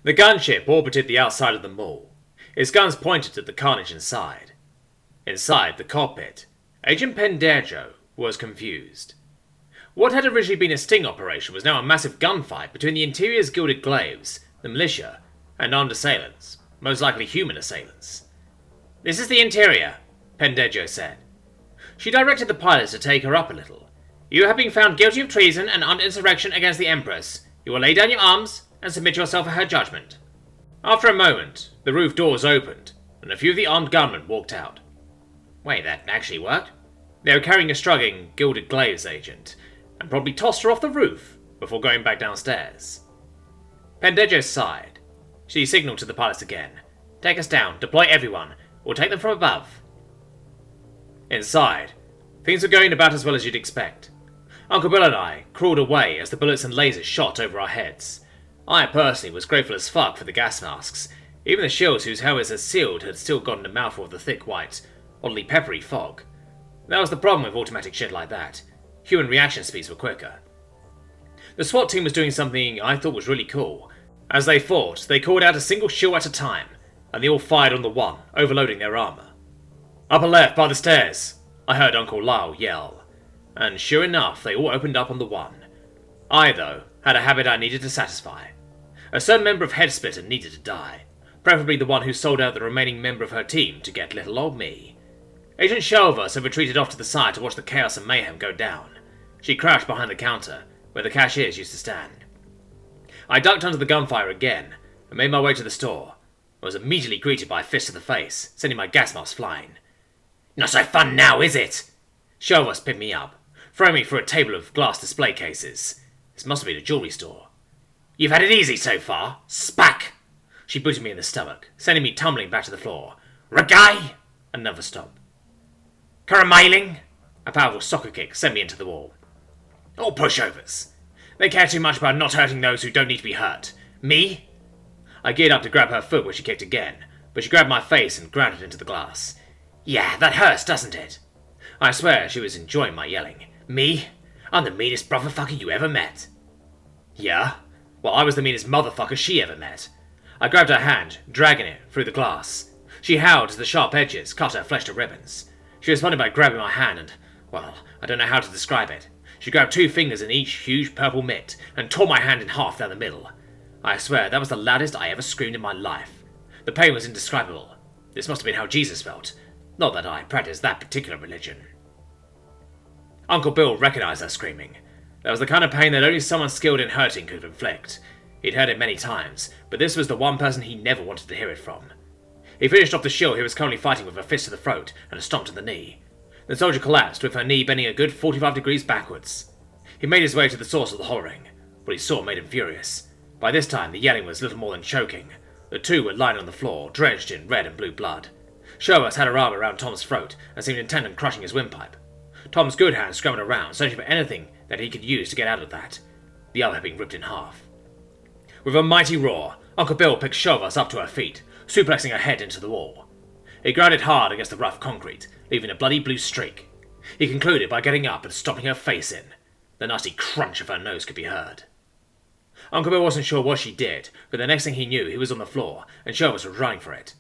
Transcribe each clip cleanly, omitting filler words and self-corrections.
The gunship orbited the outside of the mall. Its guns pointed at the carnage inside. Inside the cockpit, Agent Pendejo was confused. What had originally been a sting operation was now a massive gunfight between the interior's gilded glaives, the militia, and armed assailants, most likely human assailants. "This is the interior," Pendejo said. She directed the pilots to take her up a little. "You have been found guilty of treason and armed insurrection against the Empress. You will lay down your arms and submit yourself to her judgment." After a moment, the roof doors opened, and a few of the armed gunmen walked out. Wait, that actually worked? They were carrying a struggling, gilded glaives agent, and probably tossed her off the roof before going back downstairs. Pendejo sighed. She signaled to the pilots again. "Take us down, deploy everyone. We'll take them from above." Inside, things were going about as well as you'd expect. Uncle Bill and I crawled away as the bullets and lasers shot over our heads. I personally was grateful as fuck for the gas masks. Even the shields whose helmets had sealed had still gotten a mouthful of the thick white, oddly peppery fog. That was the problem with automatic shit like that. Human reaction speeds were quicker. The SWAT team was doing something I thought was really cool. As they fought, they called out a single shield at a time, and they all fired on the one, overloading their armor. "Upper left, by the stairs," I heard Uncle Lyle yell. And sure enough, they all opened up on the one. I, though, had a habit I needed to satisfy. A certain member of Headsplitter needed to die, preferably the one who sold out the remaining member of her team to get little old me. Agent Shelvers had retreated off to the side to watch the chaos and mayhem go down. She crouched behind the counter, where the cashiers used to stand. I ducked under the gunfire again, and made my way to the store. I was immediately greeted by a fist to the face, sending my gas mask flying. "Not so fun now, is it?" Shelvers picked me up, throwing me through a table of glass display cases. This must have been a jewelry store. "You've had it easy so far. Spack!" She booted me in the stomach, sending me tumbling back to the floor. "Reggae!" Another stomp. "Caramailing!" A powerful soccer kick sent me into the wall. All pushovers. They care too much about not hurting those who don't need to be hurt. Me? I geared up to grab her foot when she kicked again, but she grabbed my face and grounded into the glass. "Yeah, that hurts, doesn't it?" I swear she was enjoying my yelling. "Me? I'm the meanest brotherfucker you ever met." "Yeah? Well, I was the meanest motherfucker she ever met." I grabbed her hand, dragging it through the glass. She howled as the sharp edges cut her flesh to ribbons. She responded by grabbing my hand and, well, I don't know how to describe it. She grabbed 2 fingers in each huge purple mitt and tore my hand in half down the middle. I swear that was the loudest I ever screamed in my life. The pain was indescribable. This must have been how Jesus felt. Not that I practiced that particular religion. Uncle Bill recognized her screaming. That was the kind of pain that only someone skilled in hurting could inflict. He'd heard it many times, but this was the one person he never wanted to hear it from. He finished off the shield he was currently fighting with a fist to the throat and a stomp to the knee. The soldier collapsed with her knee bending a good 45 degrees backwards. He made his way to the source of the hollering. What he saw made him furious. By this time, the yelling was little more than choking. The two were lying on the floor, drenched in red and blue blood. Sherwood had her arm around Tom's throat and seemed intent on crushing his windpipe. Tom's good hand scrambled around, searching for anything that he could use to get out of that. The other had been ripped in half. With a mighty roar, Uncle Bill picked Shelvers up to her feet, suplexing her head into the wall. He grounded hard against the rough concrete, leaving a bloody blue streak. He concluded by getting up and stomping her face in. The nasty crunch of her nose could be heard. Uncle Bill wasn't sure what she did, but the next thing he knew, he was on the floor, and Shelvers was running for it.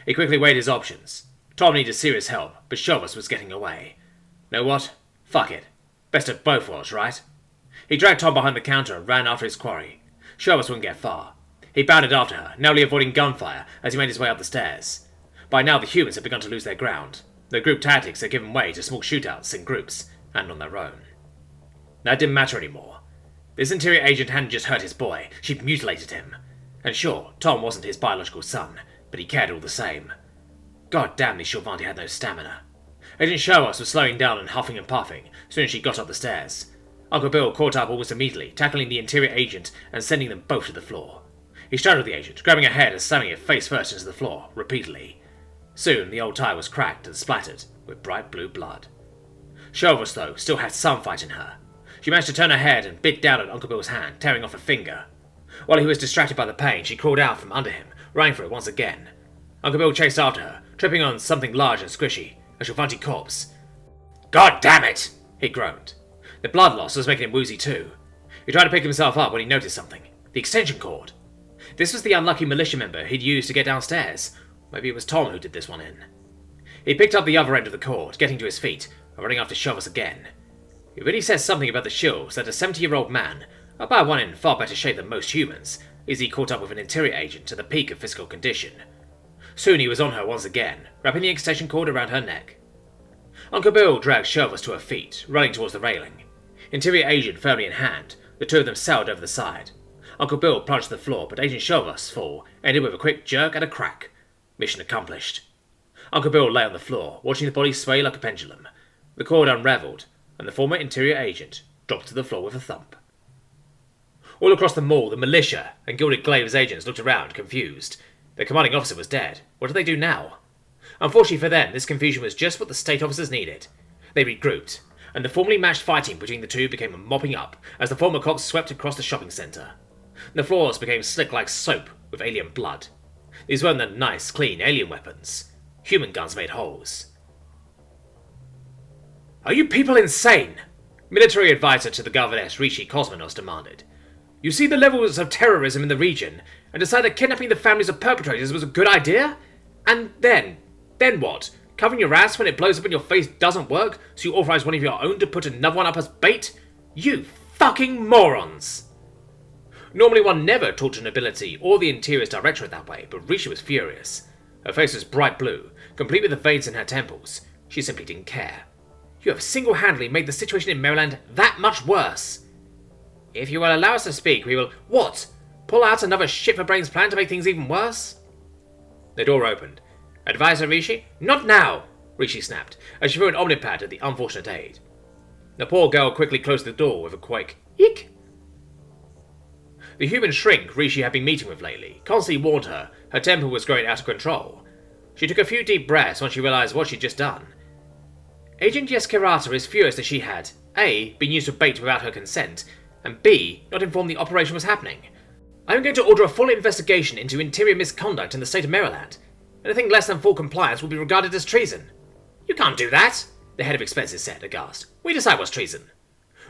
He quickly weighed his options. Tom needed serious help, but Shelvers was getting away. Know what? Fuck it. Best of both worlds, right? He dragged Tom behind the counter and ran after his quarry. Shelvers wouldn't get far. He bounded after her, narrowly avoiding gunfire as he made his way up the stairs. By now the humans had begun to lose their ground. Their group tactics had given way to small shootouts in groups, and on their own. That didn't matter anymore. This interior agent hadn't just hurt his boy, she'd mutilated him. And sure, Tom wasn't his biological son, but he cared all the same. God damn, these Shilvanti had no stamina. Agent Sherwas was slowing down and huffing and puffing as soon as she got up the stairs. Uncle Bill caught up almost immediately, tackling the interior agent and sending them both to the floor. He straddled the agent, grabbing her head and slamming it face first into the floor, repeatedly. Soon, the old tire was cracked and splattered with bright blue blood. Shelvers, though, still had some fight in her. She managed to turn her head and bit down at Uncle Bill's hand, tearing off a finger. While he was distracted by the pain, she crawled out from under him, running for it once again. Uncle Bill chased after her, tripping on something large and squishy, a Shilvanti corpse. "God damn it!" he groaned. The blood loss was making him woozy too. He tried to pick himself up when he noticed something. The extension cord. This was the unlucky militia member he'd used to get downstairs. Maybe it was Tom who did this one in. He picked up the other end of the cord, getting to his feet, and running after Shovels again. It really says something about the shills that a 70-year-old man, about one in far better shape than most humans, easily caught up with an interior agent at the peak of physical condition. Soon he was on her once again, wrapping the extension cord around her neck. Uncle Bill dragged Shovels to her feet, running towards the railing. Interior agent firmly in hand, the two of them sailed over the side. Uncle Bill plunged to the floor, but Agent Shovels' fall ended with a quick jerk and a crack. Mission accomplished. Uncle Bill lay on the floor, watching the body sway like a pendulum. The cord unravelled, and the former interior agent dropped to the floor with a thump. All across the mall, the militia and Gilded Glaive's agents looked around, confused. Their commanding officer was dead. What did they do now? Unfortunately for them, this confusion was just what the state officers needed. They regrouped, and the formally matched fighting between the two became a mopping up as the former cops swept across the shopping centre. The floors became slick like soap with alien blood. These weren't the nice, clean alien weapons. Human guns made holes. "Are you people insane?" Military advisor to the governess Rishi Cosmonos demanded. "You see the levels of terrorism in the region and decide that kidnapping the families of perpetrators was a good idea? And then what? Covering your ass when it blows up in your face doesn't work, so you authorize one of your own to put another one up as bait? You fucking morons!" Normally one never talked to nobility or the Interior's directorate that way, but Rishi was furious. Her face was bright blue, complete with the veins in her temples. She simply didn't care. "You have single-handedly made the situation in Maryland that much worse. If you will allow us to speak, we will— What? Pull out another shit-for-brains plan to make things even worse?" The door opened. "Advisor Rishi?" "Not now!" Rishi snapped, as she threw an omnipad at the unfortunate aide. The poor girl quickly closed the door with a quick eek. The human shrink Rishi had been meeting with lately constantly warned her her temper was growing out of control. She took a few deep breaths when she realized what she'd just done. Agent Yeskirata is furious that she had A. been used to bait without her consent, and B. not informed the operation was happening. I am going to order a full investigation into interior misconduct in the state of Maryland. Anything less than full compliance will be regarded as treason. "You can't do that," the head of expenses said, aghast. "We decide what's treason."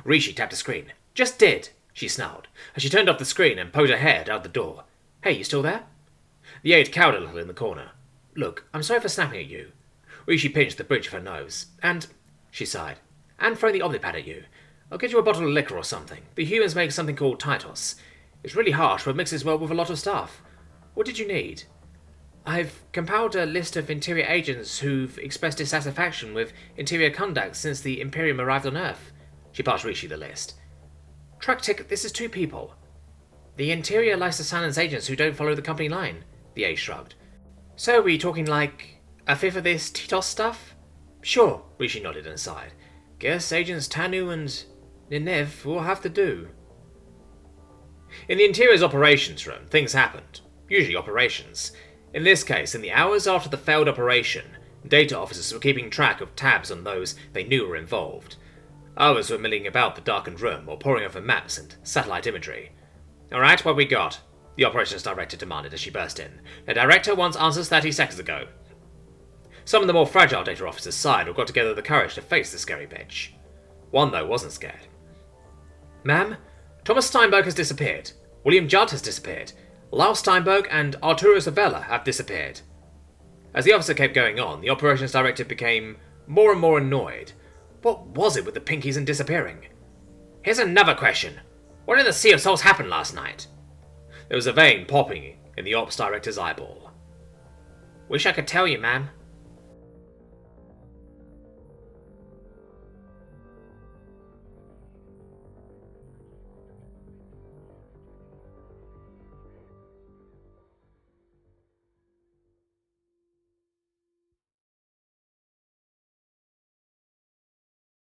Rishi tapped the screen. "Just did," she snarled, as she turned off the screen and poked her head out the door. "Hey, you still there?" The aide cowered a little in the corner. "Look, I'm sorry for snapping at you." Rishi pinched the bridge of her nose. "And," she sighed, "and throwing the omnipad at you. I'll get you a bottle of liquor or something. The humans make something called Titos. It's really harsh, but mixes well with a lot of stuff. What did you need?" "I've compiled a list of Interior agents who've expressed dissatisfaction with Interior conduct since the Imperium arrived on Earth." She passed Rishi the list. "Truck ticket, this is 2 people. The Interior likes to silence agents who don't follow the company line," the aide shrugged. "So are we talking like a fifth of this Titos stuff?" "Sure," Rishi nodded and sighed. "Guess agents Tanu and Ninev will have to do." In the Interior's operations room, things happened. Usually operations. In this case, in the hours after the failed operation, data officers were keeping track of tabs on those they knew were involved. Others were milling about the darkened room or poring over maps and satellite imagery. "Alright, what we got?" the operations director demanded as she burst in. "The director wants answers 30 seconds ago." Some of the more fragile data officers sighed or got together the courage to face the scary bitch. One, though, wasn't scared. "Ma'am, Thomas Steinberg has disappeared. William Judd has disappeared. Lyle Steinberg and Arturo Savella have disappeared." As the officer kept going on, the operations director became more and more annoyed. What was it with the pinkies and disappearing? "Here's another question. What in the Sea of Souls happened last night?" There was a vein popping in the ops director's eyeball. "Wish I could tell you, ma'am,"